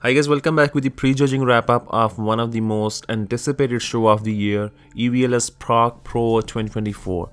Hi guys, welcome back with the prejudging wrap-up of one of the most anticipated show of the year, EVLS Prague Pro 2024.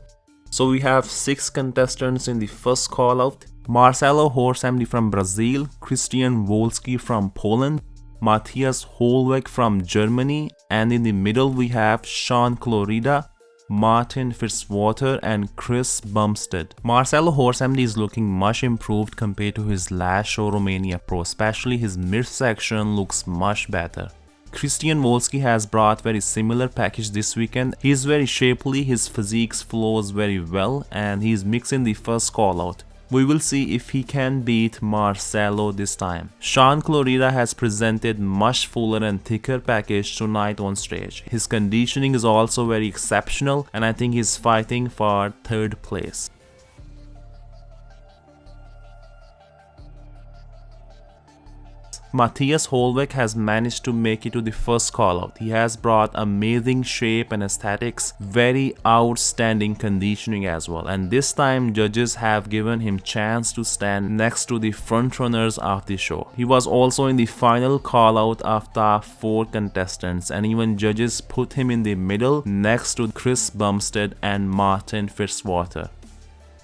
So we have 6 contestants in the first call-out: Marcelo Horsamdi from Brazil, Christian Wolski from Poland, Matthias Hohlweg from Germany, and in the middle we have Sean Clorida, Martin Fitzwater and Chris Bumstead. Marcelo Horsamdi is looking much improved compared to his last show Romania Pro, especially his midsection looks much better. Christian Wolski has brought very similar package this weekend. He is very shapely, his physique flows very well and he is mixing the first call out. We will see if he can beat Marcelo this time. Sean Clorida has presented much fuller and thicker package tonight on stage. His conditioning is also very exceptional and I think he's fighting for 3rd place. Matthias Hohlweg has managed to make it to the first call out. He has brought amazing shape and aesthetics, very outstanding conditioning as well. And this time judges have given him chance to stand next to the front runners of the show. He was also in the final call out of top 4 contestants and even judges put him in the middle next to Chris Bumstead and Martin Fitzwater.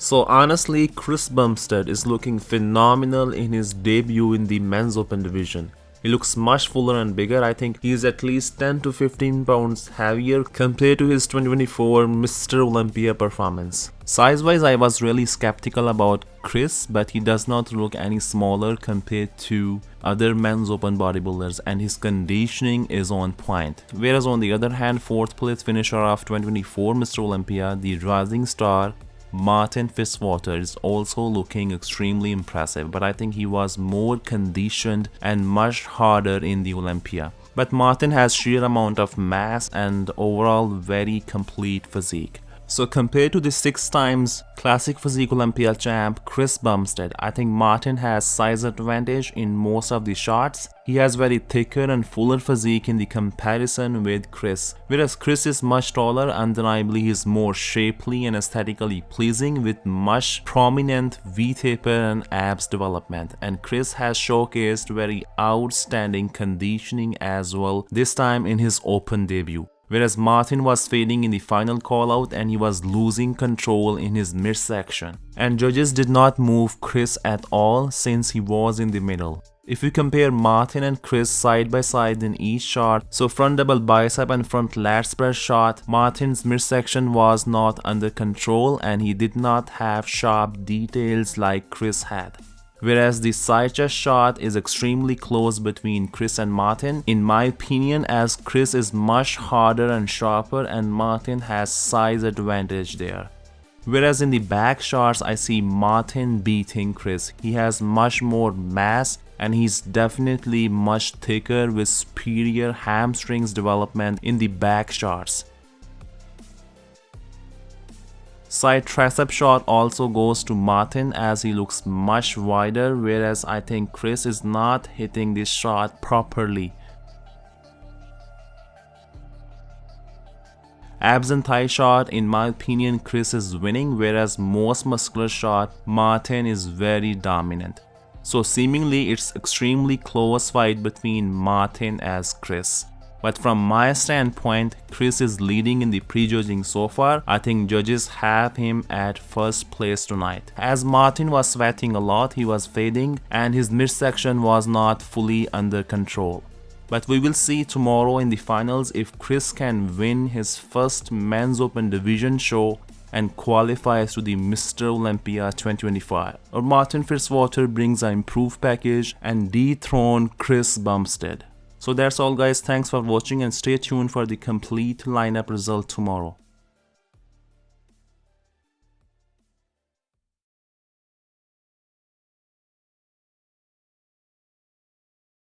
So honestly, Chris Bumstead is looking phenomenal in his debut in the men's open division. He looks much fuller and bigger. I think he is at least 10 to 15 pounds heavier compared to his 2024 Mr. Olympia performance. Size-wise, I was really skeptical about Chris, but he does not look any smaller compared to other men's open bodybuilders and his conditioning is on point. Whereas on the other hand, 4th place finisher of 2024 Mr. Olympia, the rising star Martin Fitzwater, is also looking extremely impressive, but I think he was more conditioned and much harder in the Olympia. But Martin has sheer amount of mass and overall very complete physique. So compared to the 6 times classic physique Olympia champ Chris Bumstead, I think Martin has size advantage in most of the shots. He has very thicker and fuller physique in the comparison with Chris. Whereas Chris is much taller, undeniably he is more shapely and aesthetically pleasing with much prominent V-taper and abs development. And Chris has showcased very outstanding conditioning as well, this time in his open debut. Whereas Martin was fading in the final call out and he was losing control in his midsection. And judges did not move Chris at all since he was in the middle. If we compare Martin and Chris side by side in each shot, so front double bicep and front lat spread shot, Martin's midsection was not under control and he did not have sharp details like Chris had. Whereas the side chest shot is extremely close between Chris and Martin, in my opinion, as Chris is much harder and sharper and Martin has size advantage there. Whereas in the back shots, I see Martin beating Chris. He has much more mass and he's definitely much thicker with superior hamstrings development in the back shots. Side tricep shot also goes to Martin as he looks much wider, whereas I think Chris is not hitting this shot properly. Abs and thigh shot, in my opinion, Chris is winning, whereas most muscular shot, Martin is very dominant. So seemingly it's extremely close fight between Martin as Chris. But from my standpoint, Chris is leading in the prejudging so far. I think judges have him at 1st place tonight. As Martin was sweating a lot, he was fading and his midsection was not fully under control. But we will see tomorrow in the finals if Chris can win his first men's open division show and qualifies to the Mr. Olympia 2025, or Martin Fitzwater brings an improved package and dethrone Chris Bumstead. So that's all guys, thanks for watching and stay tuned for the complete lineup result tomorrow.